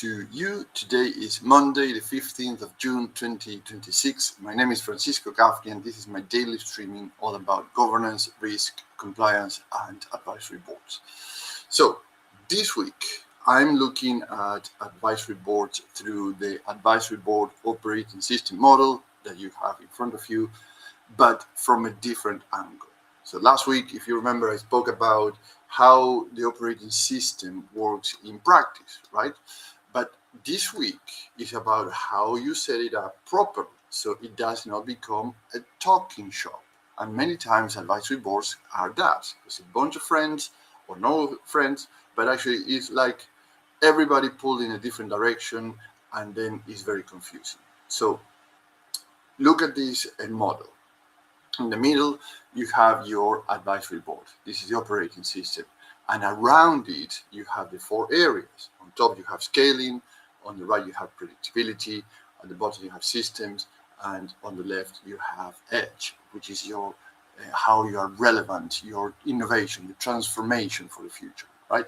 to you. Today is Monday, the 15th of June 2026. My name is Francisco Gaffney, and this is my daily streaming all about governance, risk, compliance, and advisory boards. So, this week, I'm looking at advisory boards through the advisory board operating system model that you have in front of you, but from a different angle. So last week, if you remember, I spoke about how the operating system works in practice, right? But this week is about how you set it up properly so it does not become a talking shop. And many times advisory boards are that. It's a bunch of friends or no friends, but actually it's like everybody pulled in a different direction, and then it's very confusing. So look at this model. In the middle, you have your advisory board. This is the operating system. And around it, you have the four areas. On top, you have scaling. On the right, you have predictability. At the bottom, you have systems. And on the left, you have edge, which is your how you are relevant, your innovation, your transformation for the future, right?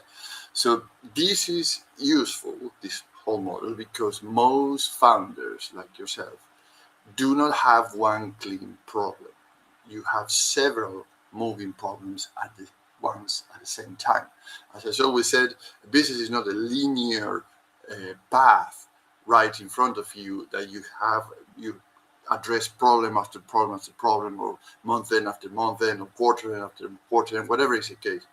So this is useful, this whole model, because most founders like yourself do not have one clean problem. You have several moving problems at the same time. As I always said, a business is not a linear path right in front of you that you address problem after problem after problem, or month end after month end, or quarter end after quarter end, whatever is the case.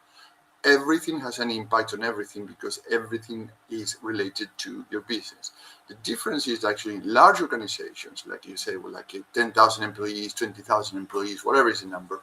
Everything has an impact on everything because everything is related to your business. The difference is actually large organizations, like you say, well, like 10,000 employees, 20,000 employees, whatever is the number,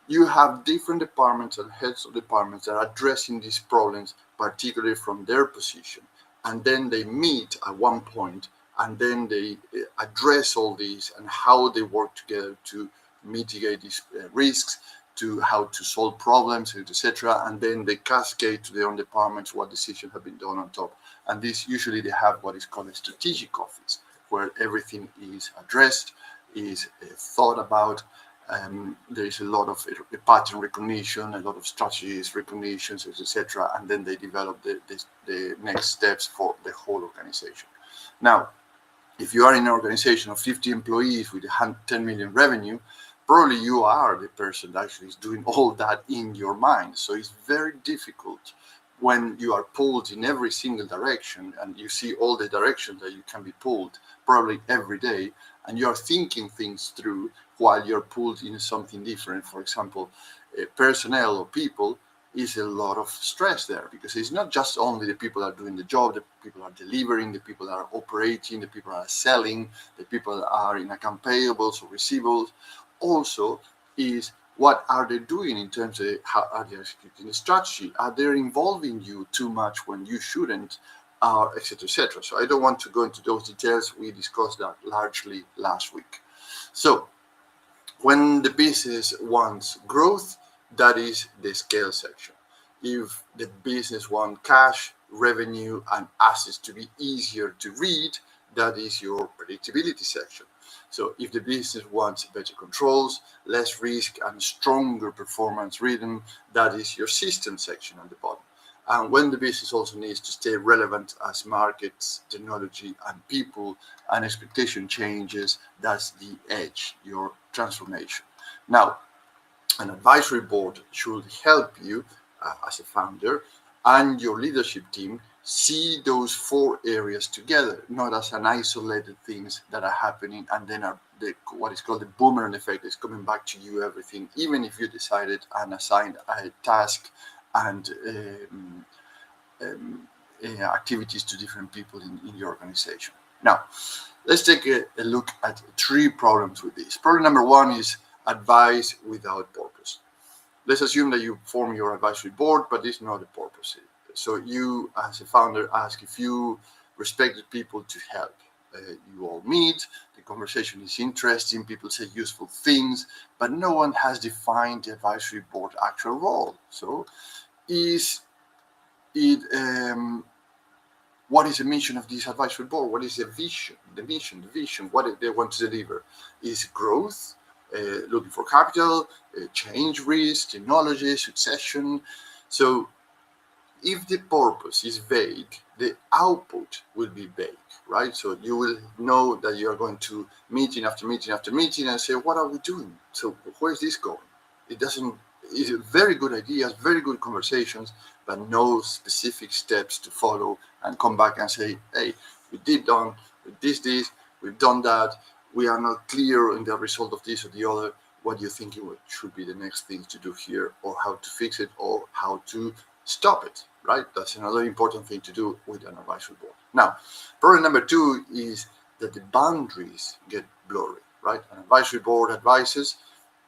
you have different departments and heads of departments that are addressing these problems, particularly from their position. And then they meet at one point, and then they address all these and how they work together to mitigate these risks, to how to solve problems, etc. And then they cascade to their own departments what decisions have been done on top. And this usually they have what is called a strategic office, where everything is addressed, is thought about. There is a lot of pattern recognition, a lot of strategies, recognitions, etc. And then they develop the next steps for the whole organization. Now, if you are in an organization of 50 employees with 10 million revenue, probably you are the person that actually is doing all that in your mind. So it's very difficult when you are pulled in every single direction and you see all the directions that you can be pulled probably every day, and you are thinking things through while you're pulled in something different. For example, personnel or people is a lot of stress there, because it's not just only the people that are doing the job, the people are delivering, the people that are operating, the people that are selling, the people that are in account payables or receivables. Also is what are they doing in terms of how are they executing the strategy? Are they involving you too much when you shouldn't, etc., etc. So I don't want to go into those details. We discussed that largely last week. So when the business wants growth, that is the scale section. If the business wants cash, revenue, and assets to be easier to read, that is your predictability section. So if the business wants better controls, less risk, and stronger performance rhythm, that is your system section at the bottom. And when the business also needs to stay relevant as markets, technology, and people and expectation changes, that's the edge, your transformation. Now, an advisory board should help you as a founder and your leadership team see those four areas together, not as an isolated things that are happening and then are what is called the boomerang effect is coming back to you, everything, even if you decided and assigned a task and activities to different people in your organization. Now, let's take a look at three problems with this. Problem number one is advice without purpose. Let's assume that you form your advisory board, but this is not the purpose. So you, as a founder, ask if you respected people to help. You all meet, the conversation is interesting, people say useful things, but no one has defined the advisory board actual role. So is it what is the mission of this advisory board? What is the vision, the vision, what they want to deliver? Is growth, looking for capital, change risk, technology, succession? So If the purpose is vague, the output will be vague, right? So you will know that you are going to meeting after meeting after meeting and say, what are we doing? So where is this going? It doesn't, it's a very good ideas, very good conversations, but no specific steps to follow and come back and say, hey, we did done this, we've done that, we are not clear in the result of this or the other. What do you think should be the next thing to do here, or how to fix it, or how to stop it, right? That's another important thing to do with an advisory board. Now, problem number 2 is that the boundaries get blurry, right? An advisory board advises,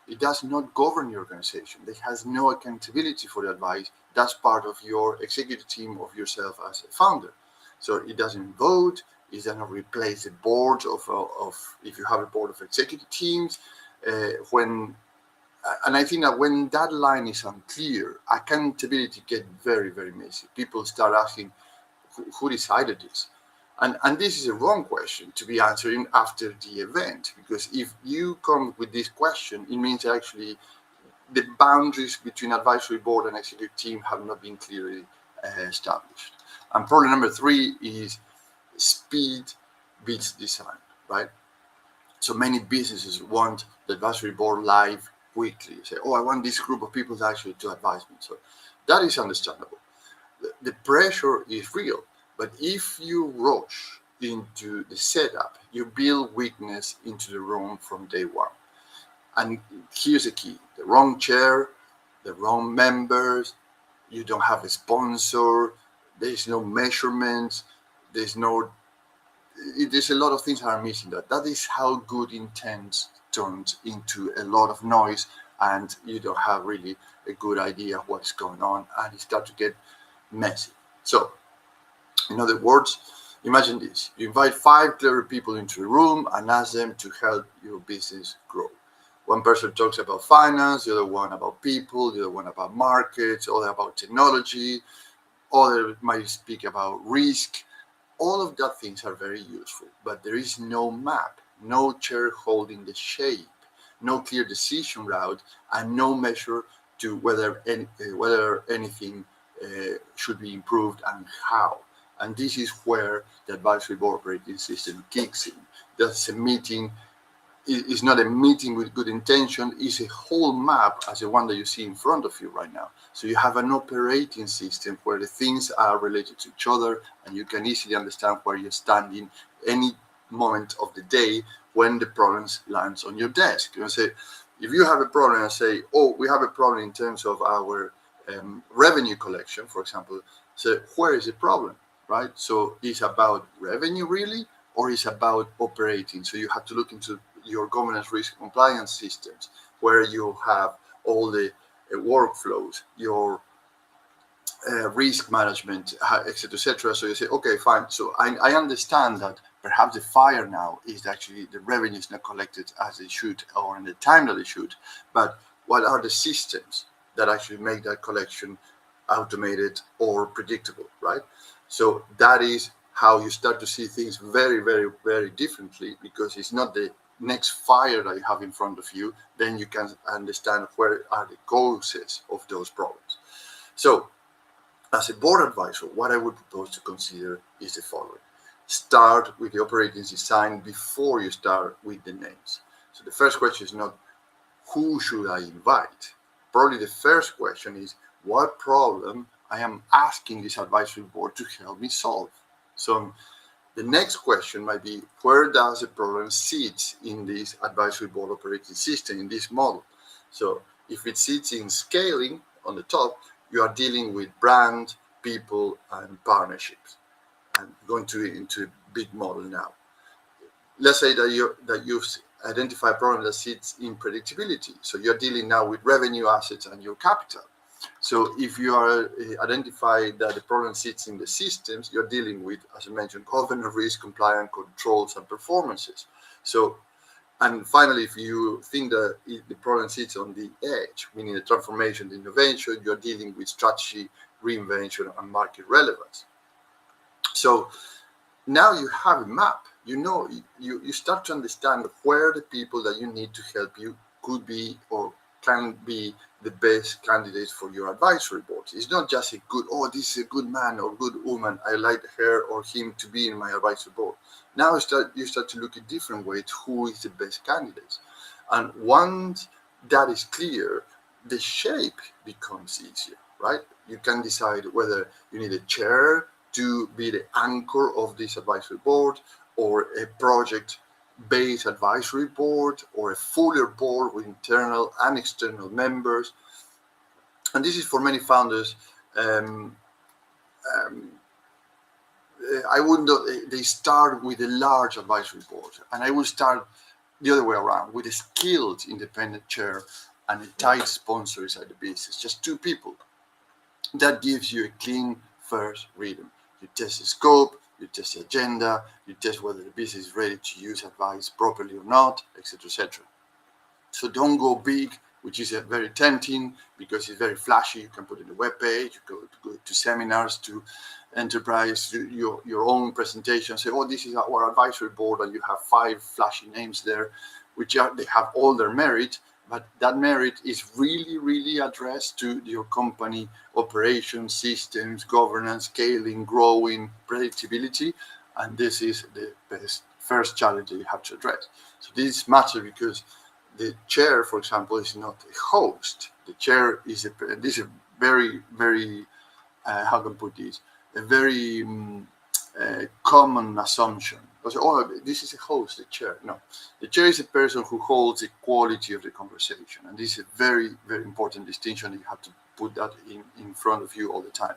it does not govern your organization. It has no accountability for the advice. That's part of your executive team, of yourself as a founder. So it doesn't vote, it doesn't replace the board of if you have a board of executive teams, and I think that when that line is unclear, accountability get very, very messy. People start asking, who decided this? And this is a wrong question to be answering after the event, because if you come with this question, it means actually the boundaries between advisory board and executive team have not been clearly established. And problem number 3 is speed beats design, right? So many businesses want the advisory board live quickly. You say, oh, I want this group of people to actually to advise me. So that is understandable. The pressure is real. But if you rush into the setup, you build weakness into the room from day one. And here's the key: the wrong chair, the wrong members, you don't have a sponsor, there's no measurements, there's a lot of things that are missing. That is how good intent turns into a lot of noise, and you don't have really a good idea of what's going on, and it starts to get messy. So, in other words, imagine this: you invite 5 clever people into a room and ask them to help your business grow. One person talks about finance, the other one about people, the other one about markets, other about technology, other might speak about risk. All of that things are very useful, but there is no map, no chair holding the shape, no clear decision route, and no measure to whether anything should be improved and how. And this is where the advisory board operating system kicks in. That's a meeting. It's not a meeting with good intention. It's a whole map as the one that you see in front of you right now. So you have an operating system where the things are related to each other, and you can easily understand where you're standing any moment of the day when the problems lands on your desk. You know, say, if you have a problem and say, oh, we have a problem in terms of our revenue collection, for example, so where is the problem, right? So it's about revenue really, or it's about operating. So you have to look into your governance risk compliance systems, where you have all the workflows, your risk management, etc., etc. So you say, okay, fine. So I understand that perhaps the fire now is actually the revenue is not collected as it should or in the time that it should. But what are the systems that actually make that collection automated or predictable, right? So that is how you start to see things very, very, very differently, because it's not the next fire that you have in front of you. Then you can understand where are the causes of those problems. So as a board advisor, what I would propose to consider is the following. Start with the operating design before you start with the names. So the first question is not who should I invite? Probably the first question is what problem I am asking this advisory board to help me solve. So the next question might be, where does the problem sit in this advisory board operating system, in this model? So if it sits in scaling on the top, you are dealing with brand, people, and partnerships. I'm going into a big model now. Let's say that you've identified a problem that sits in predictability. So you're dealing now with revenue, assets, and your capital. So if you are identify that the problem sits in the systems, you're dealing with, as I mentioned, governance, risk, compliance, controls, and performances. So, and finally, if you think that the problem sits on the edge, meaning the transformation, the innovation, you're dealing with strategy, reinvention, and market relevance. So now you have a map. You know, you start to understand where the people that you need to help you could be or can be the best candidates for your advisory board. It's not just a good, oh, this is a good man or good woman, I like her or him to be in my advisory board. Now you start to look at different ways who is the best candidates. And once that is clear, the shape becomes easier, right? You can decide whether you need a chair to be the anchor of this advisory board, or a project-based advisory board, or a fuller board with internal and external members. And this is for many founders. I would not. They start with a large advisory board, and I will start the other way around, with a skilled independent chair and a tight sponsor inside the business, just two people. That gives you a clean first rhythm. You test the scope, you test the agenda, you test whether the business is ready to use advice properly or not, etc., etc. So don't go big, which is very tempting because it's very flashy. You can put it on a web page, you go to seminars, to enterprise, your own presentation, say, oh, this is our advisory board, and you have 5 flashy names there, they have all their merit, but that merit is really addressed to your company operations, systems, governance, scaling, growing, predictability, and this is the best first challenge that you have to address. So this matters because the chair, for example, is not a host. The chair is this is very how can I put this? A very common assumption. Oh, this is a host, the chair. No, the chair is a person who holds the quality of the conversation, and this is a very important distinction. You have to put that in front of you all the time.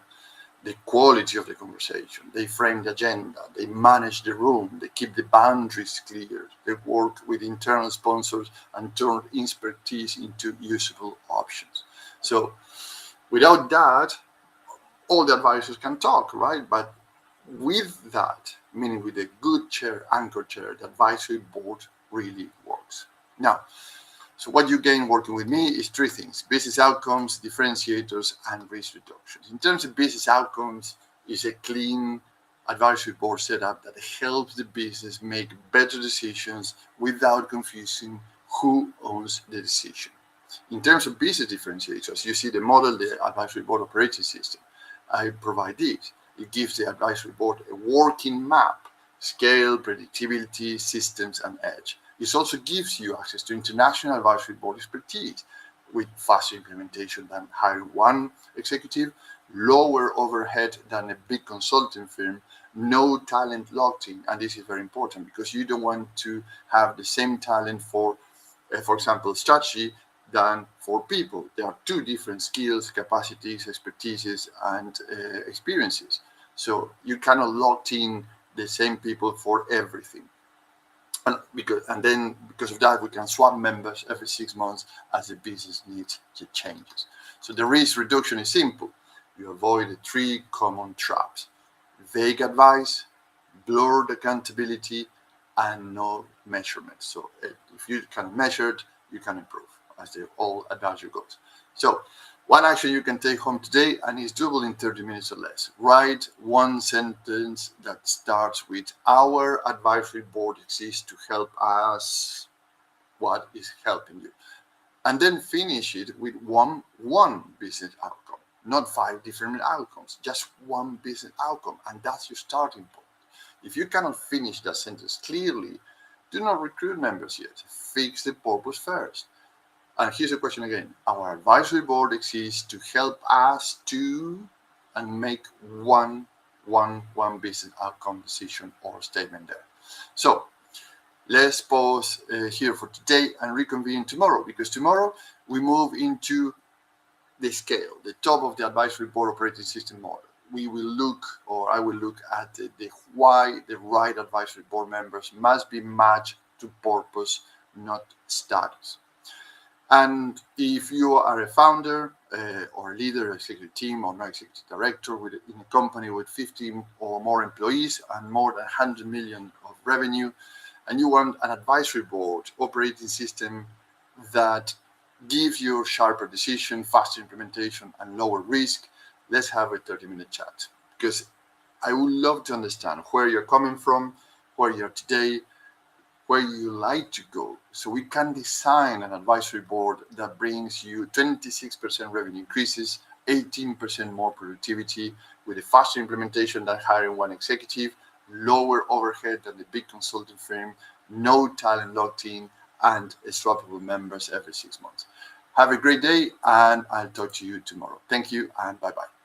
The quality of the conversation. They frame the agenda. They manage the room. They keep the boundaries clear. They work with internal sponsors and turn expertise into usable options. So without that, all the advisors can talk, right? But with that, meaning with a good chair, anchor chair, the advisory board really works. Now, so what you gain working with me is 3 things: business outcomes, differentiators, and risk reductions. In terms of business outcomes, is a clean advisory board setup that helps the business make better decisions without confusing who owns the decision. In terms of business differentiators, you see the model, the advisory board operating system. I provide this. It gives the advisory board a working map, scale, predictability, systems, and edge. This also gives you access to international advisory board expertise with faster implementation than hiring one executive, lower overhead than a big consulting firm, no talent locked in. And this is very important because you don't want to have the same talent for example, strategy than for people. There are 2 different skills, capacities, expertises, and experiences. So you cannot lock in the same people for everything. And because of that, we can swap members every 6 months as the business needs changes. So the risk reduction is simple. You avoid the 3 common traps: vague advice, blurred accountability, and no measurement. So if you can measure it, you can improve, as they all advisory goals. So one action you can take home today, and is doable in 30 minutes or less. Write 1 sentence that starts with, our advisory board exists to help us. What is helping you? And then finish it with one business outcome, not 5 different outcomes, just one business outcome. And that's your starting point. If you cannot finish that sentence clearly, do not recruit members yet. Fix the purpose first. And here's the question again. Our advisory board exists to help us to, and make one business outcome decision or statement there. So let's pause here for today and reconvene tomorrow, because tomorrow we move into the scale, the top of the advisory board operating system model. We will look, or I will look at the why the right advisory board members must be matched to purpose, not status. And if you are a founder or a leader, executive team, or non-executive director in a company with 50 or more employees and more than 100 million of revenue, and you want an advisory board operating system that gives you sharper decision, faster implementation, and lower risk, let's have a 30-minute chat. Because I would love to understand where you're coming from, where you are today, where you like to go. So we can design an advisory board that brings you 26% revenue increases, 18% more productivity, with a faster implementation than hiring one executive, lower overhead than the big consulting firm, no talent locked in, and swappable members every 6 months. Have a great day, and I'll talk to you tomorrow. Thank you, and bye-bye.